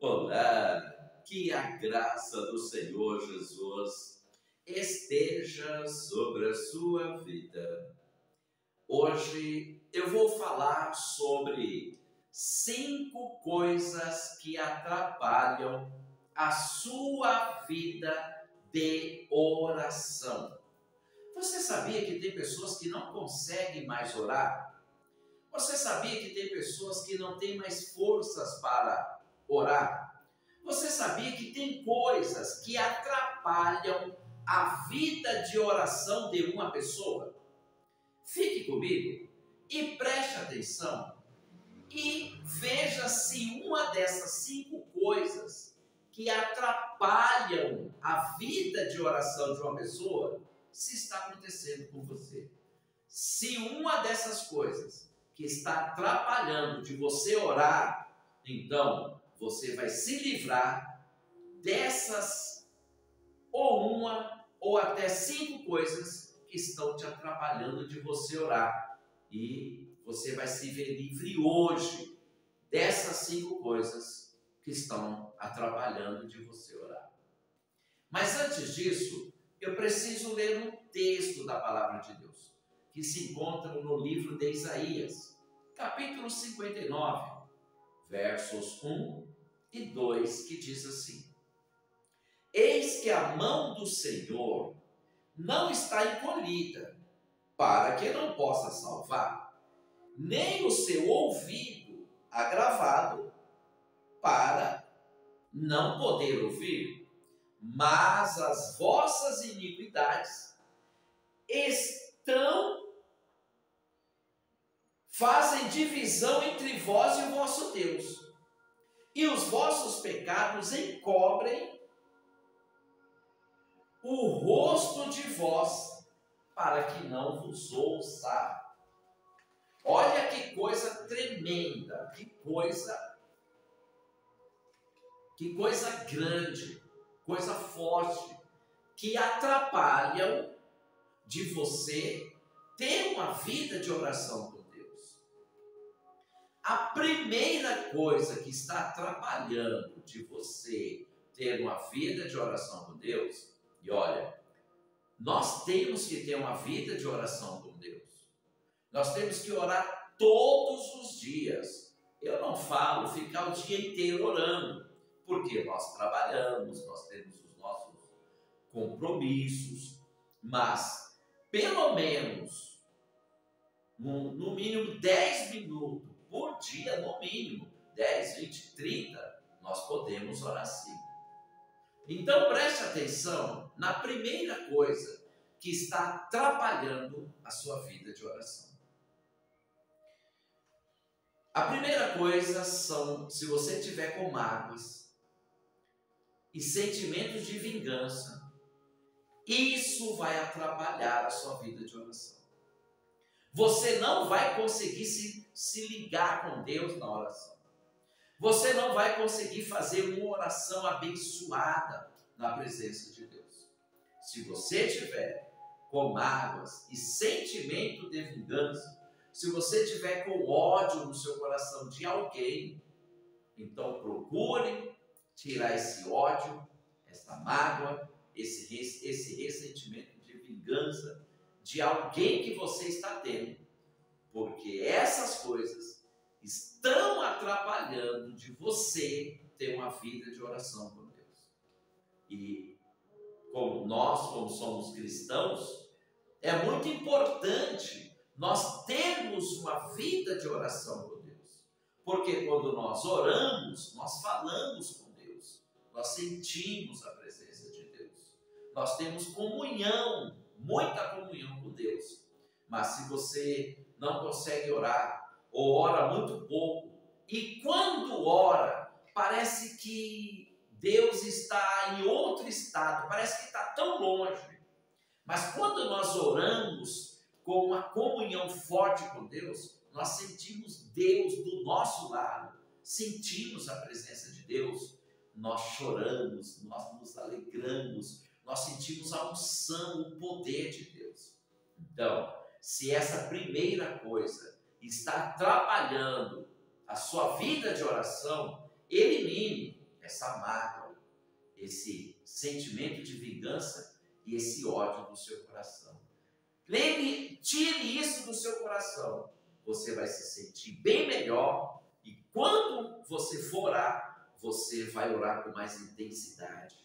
Olá, que a graça do Senhor Jesus esteja sobre a sua vida. Hoje eu vou falar sobre 5 coisas que atrapalham a sua vida de oração. Você sabia que tem pessoas que não conseguem mais orar? Você sabia que tem pessoas que não têm mais forças para orar? Você sabia que tem coisas que atrapalham a vida de oração de uma pessoa? Fique comigo e preste atenção e veja se uma dessas 5 coisas que atrapalham a vida de oração de uma pessoa se está acontecendo com você. Se uma dessas coisas que está atrapalhando de você orar, então você vai se livrar dessas ou uma ou até 5 coisas que estão te atrapalhando de você orar. E você vai se ver livre hoje dessas 5 coisas que estão atrapalhando de você orar. Mas antes disso, eu preciso ler um texto da palavra de Deus, que se encontra no livro de Isaías, capítulo 59, versos 1 e 2, que diz assim: Eis que a mão do Senhor não está encolhida, para que não possa salvar, nem o seu ouvido agravado, para não poder ouvir, mas as vossas iniquidades fazem divisão entre vós e o vosso Deus, e os vossos pecados encobrem o rosto de vós, para que não vos ouça. Olha que coisa tremenda, que coisa grande, coisa forte, que atrapalham de você ter uma vida de oração com Deus. A primeira coisa que está atrapalhando de você ter uma vida de oração com Deus, e olha, nós temos que ter uma vida de oração com Deus. Nós temos que orar todos os dias. Eu não falo ficar o dia inteiro orando, porque nós trabalhamos, nós temos os nossos compromissos, mas pelo menos, no mínimo 10 minutos por dia, no mínimo 10, 20, 30, nós podemos orar sim. Então preste atenção na primeira coisa que está atrapalhando a sua vida de oração. A primeira coisa são, se você tiver com mágoas e sentimentos de vingança, isso vai atrapalhar a sua vida de oração. Você não vai conseguir se ligar com Deus na oração. Você não vai conseguir fazer uma oração abençoada na presença de Deus. Se você tiver com mágoas e sentimento de vingança, se você tiver com ódio no seu coração de alguém, então procure tirar esse ódio, essa mágoa, esse ressentimento de vingança de alguém que você está tendo, porque essas coisas estão atrapalhando de você ter uma vida de oração com Deus. E como somos cristãos, é muito importante nós termos uma vida de oração com Deus, porque quando nós oramos, nós falamos com Deus, nós sentimos a presença de Deus, nós temos comunhão, muita comunhão com Deus. Mas se você não consegue orar, ou ora muito pouco, e quando ora, parece que Deus está em outro estado, parece que está tão longe. Mas quando nós oramos com uma comunhão forte com Deus, nós sentimos Deus do nosso lado, sentimos a presença de Deus, nós choramos, nós nos alegramos, nós sentimos a unção, o poder de Deus. Então, se essa primeira coisa está atrapalhando a sua vida de oração, elimine essa mágoa, esse sentimento de vingança e esse ódio do seu coração. Lembre, tire isso do seu coração. Você vai se sentir bem melhor e quando você for orar, você vai orar com mais intensidade.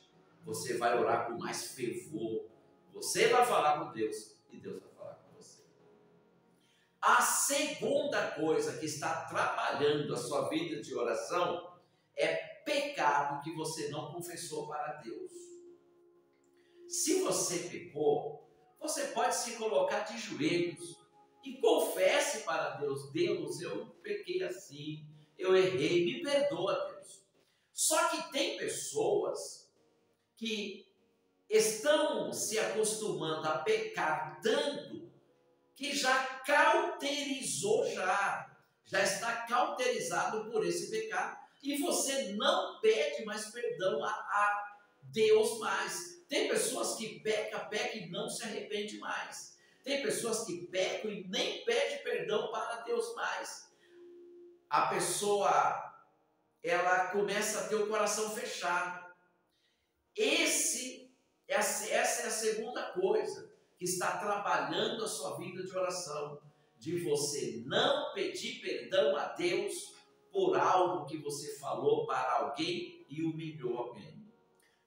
Você vai orar com mais fervor. Você vai falar com Deus e Deus vai falar com você. A segunda coisa que está atrapalhando a sua vida de oração é pecado que você não confessou para Deus. Se você pecou, você pode se colocar de joelhos e confesse para Deus: Deus, eu pequei assim, eu errei, me perdoa, Deus. Só que tem pessoas que estão se acostumando a pecar tanto que já cauterizou, já está cauterizado por esse pecado e você não pede mais perdão a Deus mais. Tem pessoas que pecam e não se arrepende mais. Tem pessoas que pecam e nem pede perdão para Deus mais. A pessoa, ela começa a ter o coração fechado. Essa é a segunda coisa que está atrapalhando a sua vida de oração. De você não pedir perdão a Deus por algo que você falou para alguém e humilhou alguém.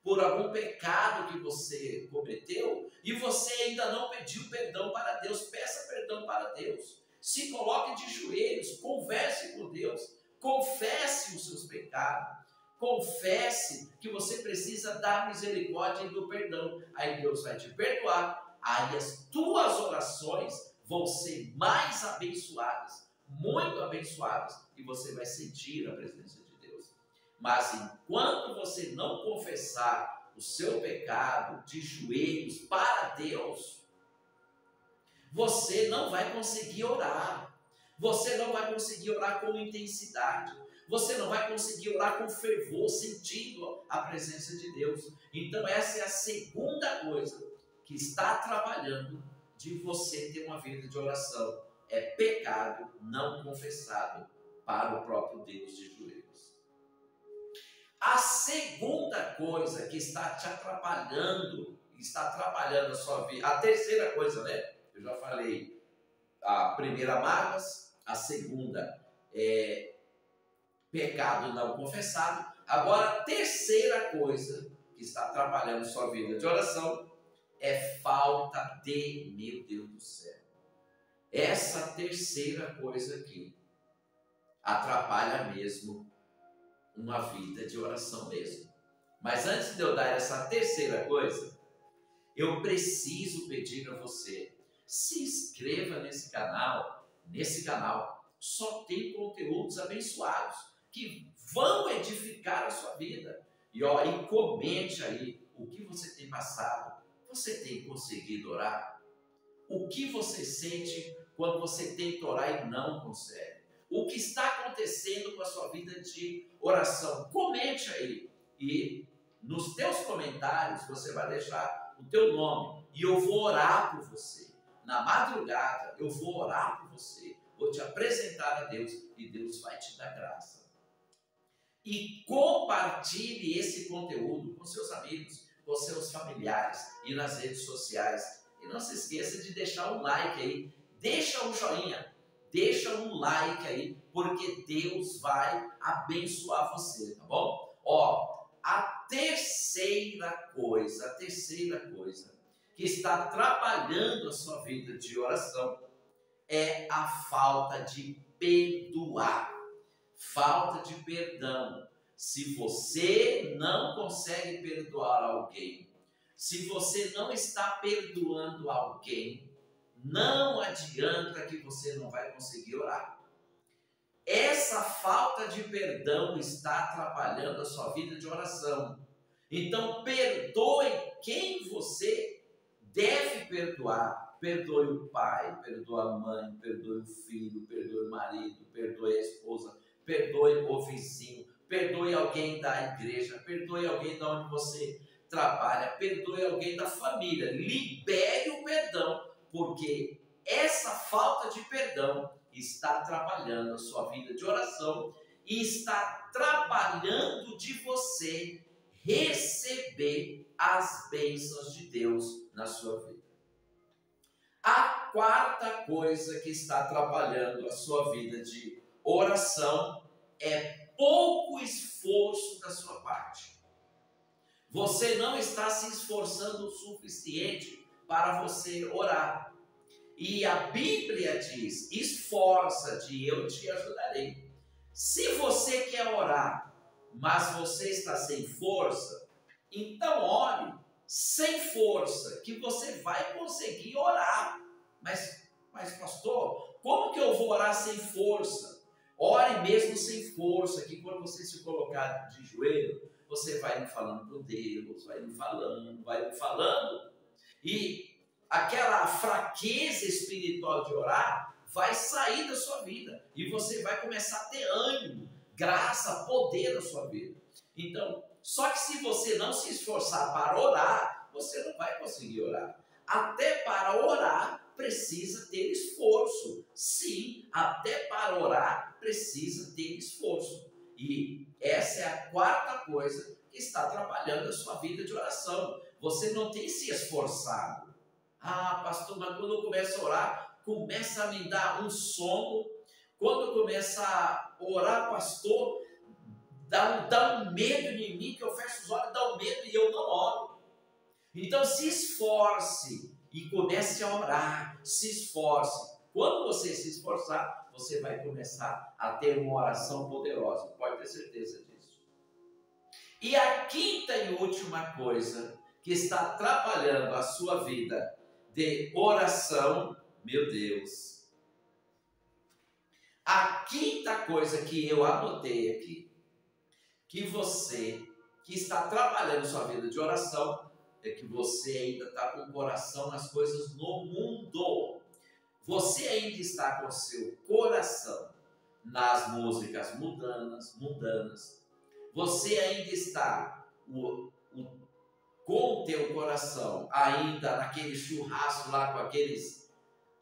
Por algum pecado que você cometeu e você ainda não pediu perdão para Deus. Peça perdão para Deus. Se coloque de joelhos, converse com Deus, confesse os seus pecados, confesse que você precisa da misericórdia e do perdão. Aí Deus vai te perdoar, aí as tuas orações vão ser mais abençoadas, muito abençoadas, e você vai sentir a presença de Deus. Mas enquanto você não confessar o seu pecado de joelhos para Deus, você não vai conseguir orar. Você não vai conseguir orar com intensidade. Você não vai conseguir orar com fervor, sentindo a presença de Deus. Então essa é a segunda coisa que está atrapalhando de você ter uma vida de oração. É pecado não confessado para o próprio Deus de joelhos. A segunda coisa que está te atrapalhando, a sua vida, a terceira coisa, né? Eu já falei, a primeira, mágoas, a segunda é pecado não confessado. Agora, a terceira coisa que está atrapalhando a sua vida de oração é falta de, meu Deus do céu, essa terceira coisa aqui atrapalha mesmo uma vida de oração mesmo. Mas antes de eu dar essa terceira coisa, eu preciso pedir a você, se inscreva nesse canal. Nesse canal só tem conteúdos abençoados que vão edificar a sua vida. E comente aí o que você tem passado. Você tem conseguido orar? O que você sente quando você tenta orar e não consegue? O que está acontecendo com a sua vida de oração? Comente aí. E nos teus comentários você vai deixar o teu nome. E eu vou orar por você. Na madrugada eu vou orar por você. Vou te apresentar a Deus e Deus vai te dar graça. E compartilhe esse conteúdo com seus amigos, com seus familiares e nas redes sociais. E não se esqueça de deixar um like aí. Deixa um joinha. Deixa um like aí, porque Deus vai abençoar você, tá bom? A terceira coisa que está atrapalhando a sua vida de oração é a falta de perdoar, falta de perdão. Se você não consegue perdoar alguém, se você não está perdoando alguém, não adianta que você não vai conseguir orar. Essa falta de perdão está atrapalhando a sua vida de oração. Então, perdoe quem você deve perdoar. Perdoe o pai, perdoe a mãe, perdoe o filho, perdoe o marido, perdoe a esposa, perdoe o vizinho, perdoe alguém da igreja, perdoe alguém de onde você trabalha, perdoe alguém da família. Libere o perdão. Porque essa falta de perdão está atrapalhando a sua vida de oração e está trabalhando de você receber as bênçãos de Deus na sua vida. A quarta coisa que está atrapalhando a sua vida de oração é pouco esforço da sua parte. Você não está se esforçando o suficiente para você orar. E a Bíblia diz: esforça-te e eu te ajudarei. Se você quer orar, mas você está sem força, então ore sem força, que você vai conseguir orar. Mas pastor, como que eu vou orar sem força? Ore mesmo sem força, que quando você se colocar de joelho, você vai falando com Deus, vai falando, e aquela fraqueza espiritual de orar vai sair da sua vida, e você vai começar a ter ânimo, graça, poder na sua vida. Então, só que se você não se esforçar para orar, você não vai conseguir orar. Até para orar precisa ter esforço. Sim, até para orar precisa ter esforço. E essa é a quarta coisa que está atrapalhando a sua vida de oração. Você não tem se esforçado. Ah, pastor, mas quando eu começo a orar, começa a me dar um sono. Quando eu começo a orar, pastor, dá um medo em mim, que eu fecho os olhos, dá um medo e eu não oro. Então se esforce e comece a orar, se esforce. Quando você se esforçar, você vai começar a ter uma oração poderosa, pode ter certeza disso. E a quinta e última coisa que está atrapalhando a sua vida de oração, meu Deus. A quinta coisa que eu anotei aqui, que você que está trabalhando sua vida de oração, é que você ainda está com o coração nas coisas no mundo. Você ainda está com seu coração nas músicas mundanas. Você ainda está com o teu coração ainda naquele churrasco lá com aqueles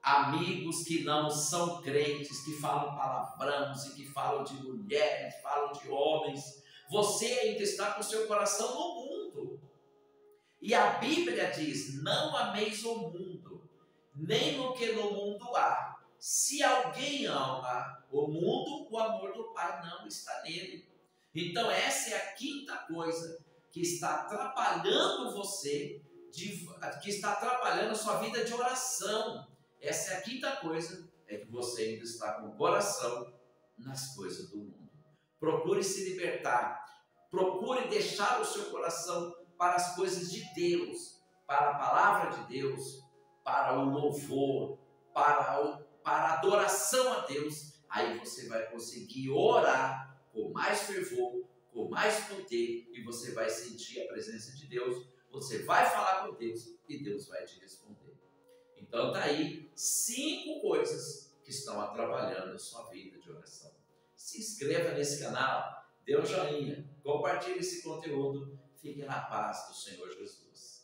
amigos que não são crentes, que falam palavrões e que falam de mulheres, falam de homens. Você ainda está com seu coração no mundo. E a Bíblia diz: não ameis o mundo, nem no que no mundo há. Se alguém ama o mundo, o amor do Pai não está nele. Então essa é a quinta coisa que está atrapalhando você, que está atrapalhando a sua vida de oração. Essa é a quinta coisa, é que você ainda está com o coração nas coisas do mundo. Procure se libertar, procure deixar o seu coração para as coisas de Deus, para a palavra de Deus, para o louvor, para a adoração a Deus. Aí você vai conseguir orar com mais fervor, com mais poder, e você vai sentir a presença de Deus, você vai falar com Deus e Deus vai te responder. Então tá aí 5 coisas que estão atrapalhando a sua vida de oração. Se inscreva nesse canal, dê um joinha, compartilhe esse conteúdo, fique na paz do Senhor Jesus.